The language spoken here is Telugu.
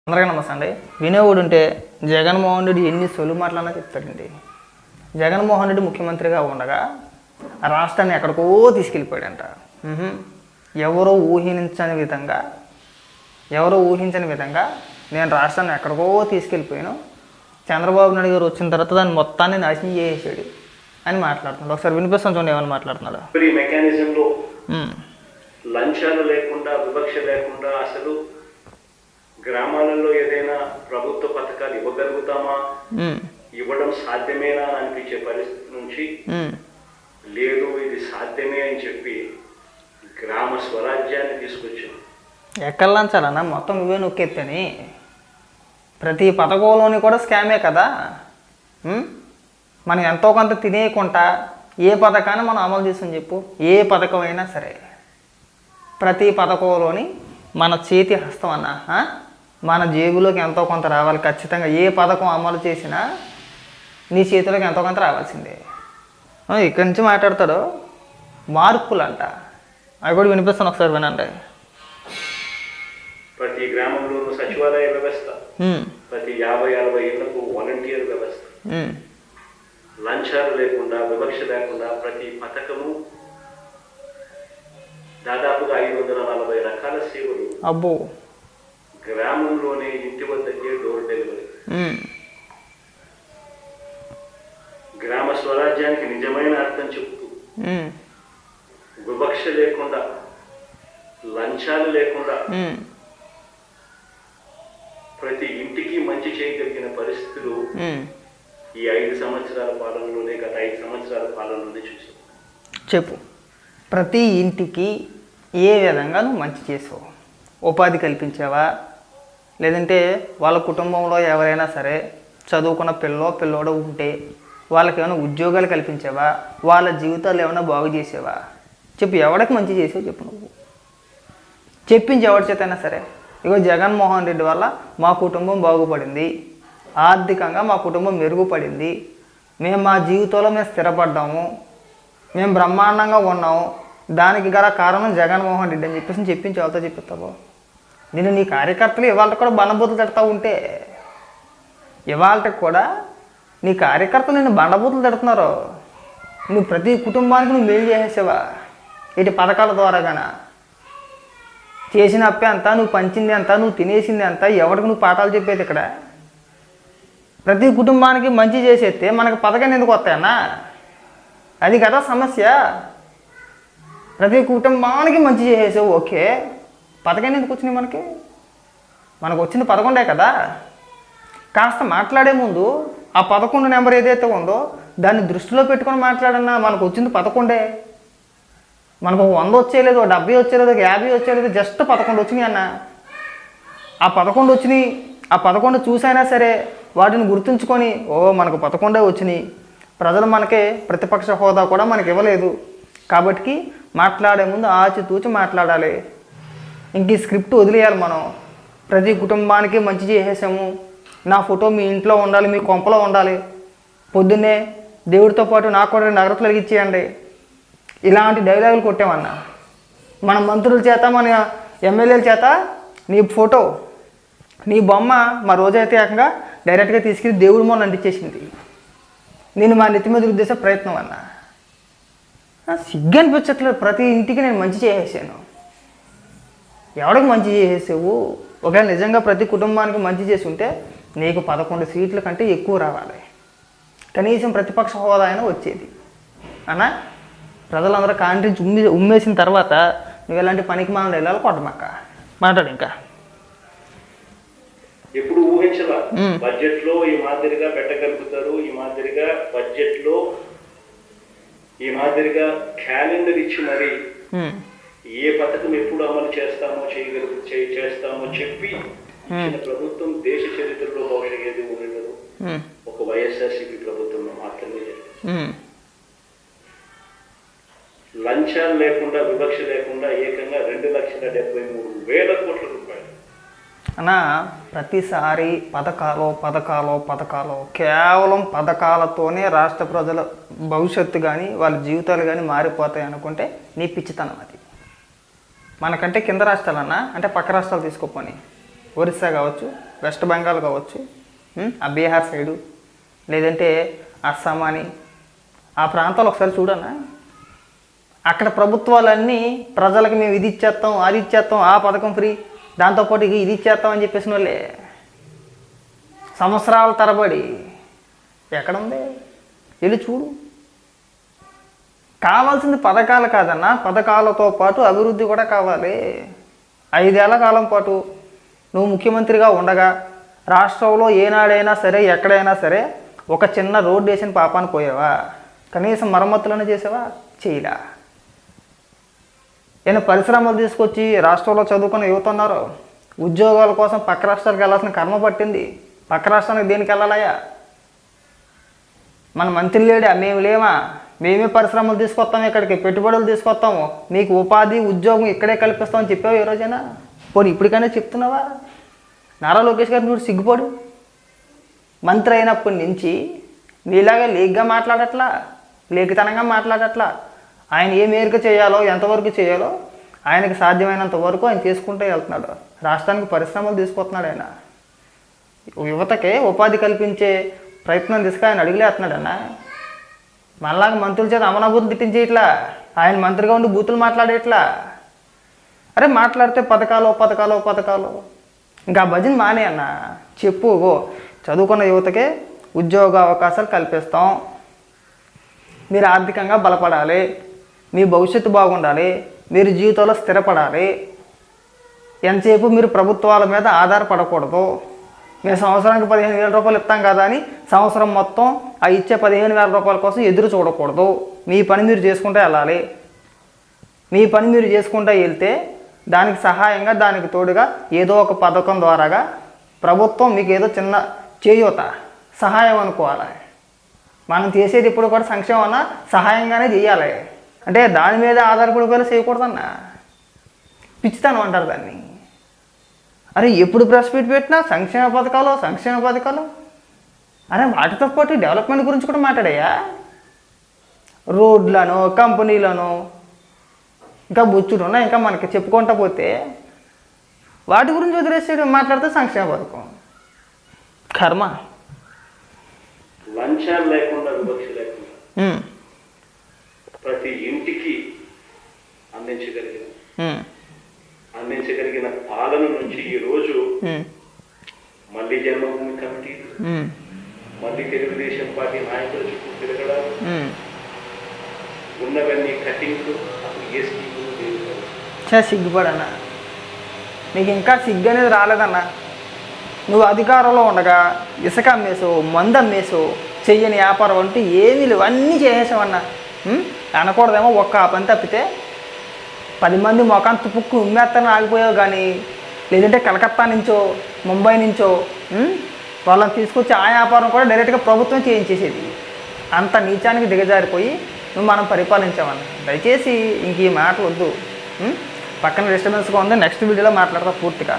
అందరికీ నమస్తే అండి. వినేవాడు ఉంటే జగన్మోహన్ రెడ్డి ఎన్ని సొలు మాటలన్నా చెప్తాడండి. జగన్మోహన్ రెడ్డి ముఖ్యమంత్రిగా ఉండగా రాష్ట్రాన్ని ఎక్కడికో తీసుకెళ్ళిపోయాడంట. ఎవరో ఊహించని విధంగా నేను రాష్ట్రాన్ని ఎక్కడికో తీసుకెళ్ళిపోయాను, చంద్రబాబు నాయుడు గారు వచ్చిన తర్వాత దాన్ని మొత్తాన్ని నాశనం చేసేసాడు అని మాట్లాడుతున్నాడు. ఒకసారి వినిపిస్తాను చూడండి ఏమని మాట్లాడుతున్నాడు. ఈ మెకానిజంలో లంచాలు లేకుండా, వివక్ష లేకుండా అసలు గ్రామాలలో ఏదైనా ప్రభుత్వ పథకాలు ఇవ్వగలుగుతామా, ఇవ్వడం సాధ్యమేనా అని అనిపించే పరిస్థితి నుంచి లేదు ఇది సాధ్యమే అని చెప్పి గ్రామ స్వరాజ్యాన్ని తీసుకొచ్చాం. ఎక్కడ లంచాలన్నా మొత్తం నువ్వే నొక్కెత్తని. ప్రతి పథకంలోని కూడా స్కామే కదా. మనం ఎంతో కొంత తినేయకుండా ఏ పథకాన్ని మనం అమలు చేసాం చెప్పు. ఏ పథకం అయినా సరే ప్రతి పథకంలోని మన చేతి హస్తం అన్నా, మన జేబులోకి ఎంతో కొంత రావాలి ఖచ్చితంగా. ఏ పథకం అమలు చేసినా నీ చేతిలోకి ఎంతో కొంత రావాల్సిందే. ఇక్కడి నుంచి మాట్లాడతాడు మార్పులంట, అవి కూడా వినిపిస్తాను, ఒకసారి వినండి. ప్రతి గ్రామంలోనూ సచివాలయ వ్యవస్థ, ప్రతి 50-60 ఏళ్లకు వాలంటీర్ వ్యవస్థ, లంచాలు లేకుండా, వివక్ష లేకుండా ప్రతి పథకము, దాదాపుగా 540 రకాల సేవలు అబ్బో గ్రామంలోనే ఇంటి వద్దకే డోర్ డెలివరీ. గ్రామ స్వరాజ్యానికి నిజమైన అర్థం చెబుతూ వివక్ష లేకుండా, లంచాలు లేకుండా ప్రతి ఇంటికి మంచి చేయగలిగిన పరిస్థితులు ఈ 5 సంవత్సరాల పాలనలోనే, గత 5 సంవత్సరాల పాలనలోనే చూసాం. చెప్పు, ప్రతి ఇంటికి ఏ విధంగా నువ్వు మంచి చేసావు? ఉపాధి కల్పించావా? లేదంటే వాళ్ళ కుటుంబంలో ఎవరైనా సరే చదువుకున్న పిల్లోడు ఉంటే వాళ్ళకి ఏమైనా ఉద్యోగాలు కల్పించావా? వాళ్ళ జీవితాలు ఏమైనా బాగు చేసావా? చెప్పు, ఎవరికి మంచి చేసావు చెప్పు. నువ్వు చెప్పించి ఎవరి చేతైనా సరే, ఇగో జగన్మోహన్ రెడ్డి వల్ల మా కుటుంబం బాగుపడింది, ఆర్థికంగా మా కుటుంబం మెరుగుపడింది, మేము మా జీవితంలో మేము స్థిరపడ్డాము, మేము బ్రహ్మాండంగా ఉన్నాము, దానికి గల కారణం జగన్మోహన్ రెడ్డి అని చెప్పేసి చెప్పించి వాళ్ళతో చెప్పిస్తావు. నేను నీ కార్యకర్తలు ఇవాళ కూడా బండబూతులు తిడతా ఉంటే, ఇవాళకి కూడా నీ కార్యకర్తలు నేను బండబూతులు తిడుతున్నారు. నువ్వు ప్రతి కుటుంబానికి నువ్వు మేలు చేసేసావా? ఇటు పథకాల ద్వారాగాన చేసిన అప్పే అంతా, నువ్వు పంచింది అంతా, నువ్వు తినేసింది అంతా, ఎవరికి నువ్వు పాఠాలు చెప్పేది? ఇక్కడ ప్రతి కుటుంబానికి మంచి చేసేస్తే మనకు పథకాన్ని ఎందుకు వస్తాయన్నా? అది కదా సమస్య. ప్రతి కుటుంబానికి మంచి చేసేసావు, ఓకే, పథకాన్ని ఎందుకు వచ్చినాయి? మనకు వచ్చింది 11 కదా. కాస్త మాట్లాడే ముందు ఆ 11 నెంబర్ ఏదైతే ఉందో దాన్ని దృష్టిలో పెట్టుకొని మాట్లాడన్నా. మనకు వచ్చింది 11. మనకు 100 వచ్చేయలేదు, 70 వచ్చేయలేదు, 50 వచ్చేయలేదు, జస్ట్ 11 వచ్చినాయి అన్న. ఆ 11 వచ్చినాయి, ఆ 11 చూసైనా సరే వాటిని గుర్తుంచుకొని, మనకు 11 వచ్చినాయి, ప్రజలు మనకే ప్రతిపక్ష హోదా కూడా మనకి ఇవ్వలేదు కాబట్టి మాట్లాడే ముందు ఆచితూచి మాట్లాడాలి. ఇంక ఈ స్క్రిప్ట్ వదిలేయాలి. మనం ప్రతి కుటుంబానికి మంచి చేసేసాము, నా ఫోటో మీ ఇంట్లో ఉండాలి, మీ కొంపలో ఉండాలి, పొద్దున్నే దేవుడితో పాటు నాకు కూడా 2 అగరత్తులు వెలిగించేయండి, ఇలాంటి డైలాగులు కొట్టామన్నా. మన మంత్రుల చేత, మన ఎమ్మెల్యేల చేత నీ ఫోటో, నీ బొమ్మ మా రోజైతే ఏకంగా డైరెక్ట్గా తీసుకెళ్ళి దేవుడి మొన్న అంటించేసింది. నేను మా నెత్తి మీద రుద్దేసే ప్రయత్నం అన్నా. సిగ్గు అనిపించట్లేదు. ప్రతి ఇంటికి నేను మంచి చేసేసాను. ఎవరికి మంచి చేసేసావు? ఒకవేళ నిజంగా ప్రతి కుటుంబానికి మంచి చేసి ఉంటే నీకు 11 సీట్ల కంటే ఎక్కువ రావాలి, కనీసం ప్రతిపక్ష హోదా అయినా వచ్చేది అన్నా. ప్రజలందరూ కాంట్రించి ఉమ్మేసిన తర్వాత నువ్వు ఎలాంటి పనికి మనం వెళ్ళాలి కొట్టమక్క. మాట్లాడు ఇంకా. ఎప్పుడు ఊహించలా బడ్జెట్ లో ఈ మాదిరిగా పెట్టగలుగుతారు, ఈ మాదిరిగా బడ్జెట్ లో ఈ మాదిరిగా క్యాలెండర్ ఇచ్చి మరి ఏ పథకం ఎప్పుడు అమలు చేస్తామో చేస్తామో చెప్పి ఇచ్చిన ప్రభుత్వం దేశ చరిత్రలో బహుశా ఏది ఉండదు, ఒక వైఎస్ఆర్సీపీ ప్రభుత్వంలో మాత్రమే జరిగింది. లంచాలు లేకుండా, వివక్ష లేకుండా ఏకంగా 2,73,000 కోట్ల రూపాయలు అన్నా. ప్రతిసారి పథకాలు కేవలం పథకాలతోనే రాష్ట్ర ప్రజల భవిష్యత్తు కానీ వాళ్ళ జీవితాలు కానీ మారిపోతాయి అనుకుంటే నీ పిచ్చితనం అది. మనకంటే కింద రాష్ట్రాలన్నా, అంటే పక్క రాష్ట్రాలు తీసుకోపోని, ఒరిస్సా కావచ్చు, వెస్ట్ బెంగాల్ కావచ్చు, ఆ బీహార్ సైడు, లేదంటే అస్సాం అని ఆ ప్రాంతాలు ఒకసారి చూడన్నా. అక్కడ ప్రభుత్వాలన్నీ ప్రజలకు మేము ఇది ఇచ్చేస్తాం, అది ఇచ్చేస్తాం, ఆ పథకం ఫ్రీ, దాంతోపాటు ఇది ఇచ్చేస్తాం అని చెప్పేసిన వాళ్ళే సంవత్సరాల తరబడి. ఎక్కడుంది వెళ్ళి చూడు. కావాల్సింది పథకాలు కాదన్నా, పథకాలతో పాటు అభివృద్ధి కూడా కావాలి. 5 ఏళ్ల కాలం పాటు నువ్వు ముఖ్యమంత్రిగా ఉండగా రాష్ట్రంలో ఏనాడైనా సరే, ఎక్కడైనా సరే ఒక చిన్న రోడ్డు వేసిన పాపాన్ని పోయావా? కనీసం మరమ్మతులను చేసావా? చేయలా. ఏమైనా పరిశ్రమలు తీసుకొచ్చి రాష్ట్రంలో చదువుకున్న యువత ఉన్నారు, ఉద్యోగాల కోసం పక్క రాష్ట్రాలకు వెళ్ళాల్సిన కర్మ పట్టింది. పక్క రాష్ట్రానికి దేనికి వెళ్ళాలయ్యా? మన మంత్రి లేడా? మేము లేమా? మేమే పరిశ్రమలు తీసుకొస్తాము, ఇక్కడికి పెట్టుబడులు తీసుకొస్తాము, మీకు ఉపాధి ఉద్యోగం ఇక్కడే కల్పిస్తామని చెప్పావు ఏ రోజైనా? పోనీ ఇప్పటికైనా చెప్తున్నావా? నారా లోకేష్ గారు నువ్వు సిగ్గుపడు. మంత్రి అయినప్పటి నుంచి నీలాగా లేగ్గా మాట్లాడట్లా, లేఖితనంగా మాట్లాడట్లా. ఆయన ఏ మేరకు చేయాలో, ఎంతవరకు చేయాలో ఆయనకి సాధ్యమైనంత వరకు ఆయన చేసుకుంటూ వెళ్తున్నాడు. రాష్ట్రానికి పరిశ్రమలు తీసుకొస్తున్నాడు ఆయన. యువతకే ఉపాధి కల్పించే ప్రయత్నం తీసుకు ఆయన అడుగులేస్తున్నాడన్నా. మనలాగా మంత్రుల చేత అమనాభూతులు తిట్టించేయట్లా, ఆయన మంత్రిగా ఉండి బూతులు మాట్లాడేట్లా. అరే మాట్లాడితే పథకాలు పథకాలు పథకాలు, ఇంకా భజన మానే అన్న. చెప్పు, చదువుకున్న యువతకే ఉద్యోగ అవకాశాలు కల్పిస్తాం, మీరు ఆర్థికంగా బలపడాలి, మీ భవిష్యత్తు బాగుండాలి, మీరు జీవితంలో స్థిరపడాలి, ఎంతసేపు మీరు ప్రభుత్వాల మీద ఆధారపడకూడదు, మేము సంవత్సరానికి 15,000 రూపాయలు ఇస్తాం కదా అని సంవత్సరం మొత్తం ఆ ఇచ్చే 15,000 రూపాయల కోసం ఎదురు చూడకూడదు. మీ పని మీరు చేసుకుంటూ వెళ్ళాలి. మీ పని మీరు చేసుకుంటూ వెళ్తే దానికి సహాయంగా, దానికి తోడుగా ఏదో ఒక పథకం ద్వారాగా ప్రభుత్వం మీకు ఏదో చిన్న చేయూత సహాయం అనుకోవాలి. మనం చేసేది ఇప్పుడు కూడా సంక్షేమన్నా సహాయంగానే చేయాలి. అంటే దాని మీద ఆధారపడిపోయి చేయకూడదన్నా. పిచ్చితనం అంటారు దాన్ని. అరే ఎప్పుడు ప్రెస్ మీట్ పెట్టినా సంక్షేమ పథకాలు. అరే వాటితో పాటు డెవలప్మెంట్ గురించి కూడా మాట్లాడాయా? రోడ్లను, కంపెనీలను, ఇంకా బుచ్చుడున్నా ఇంకా మనకి చెప్పుకుంటా పోతే వాటి గురించి వదిలేసి మాట్లాడితే సంక్షేమ పథకం కర్మ. లంచాలు లేకుండా, వివక్ష లేకుండా ప్రతి ఇంటికి అందించగలిగిన పాలన నుంచి ఈ రోజు మళ్ళీ జన్మభూమి కమిటీ, మళ్ళీ తెలుగుదేశం పార్టీ నాయకుల చుట్టూ తిరగడాలు, ఉన్నవన్నీ కటింగ్లు, అసలు ఏ స్కీములు లేదు. సిగ్గుపడన్నా, నీకు ఇంకా సిగ్గు అనేది రాలేదన్నా. నువ్వు అధికారంలో ఉండగా ఇసుక అమ్మేసో, మందు అమ్మేసో, చెయ్యని వ్యాపారం అంటూ ఏమీ లేవు, అన్నీ చేసేసావన్నా. అనకూడదేమో, ఒక్క ఆ పని తప్పితే 10 మంది మొఖాన్ని తుప్పుక్కు ఉమ్మేస్తానని ఆగిపోయావు. కానీ లేదంటే కలకత్తా నుంచో, ముంబై నుంచో వాళ్ళని తీసుకొచ్చి ఆ వ్యాపారం కూడా డైరెక్ట్గా ప్రభుత్వం చేయించేసేది. అంత నీచానికి దిగజారిపోయి నువ్వు మనం పరిపాలించామన్న. దయచేసి ఇంక ఈ మాట వద్దు. పక్కన డిస్టర్బెన్స్గా ఉంది, నెక్స్ట్ వీడియోలో మాట్లాడతా పూర్తిగా.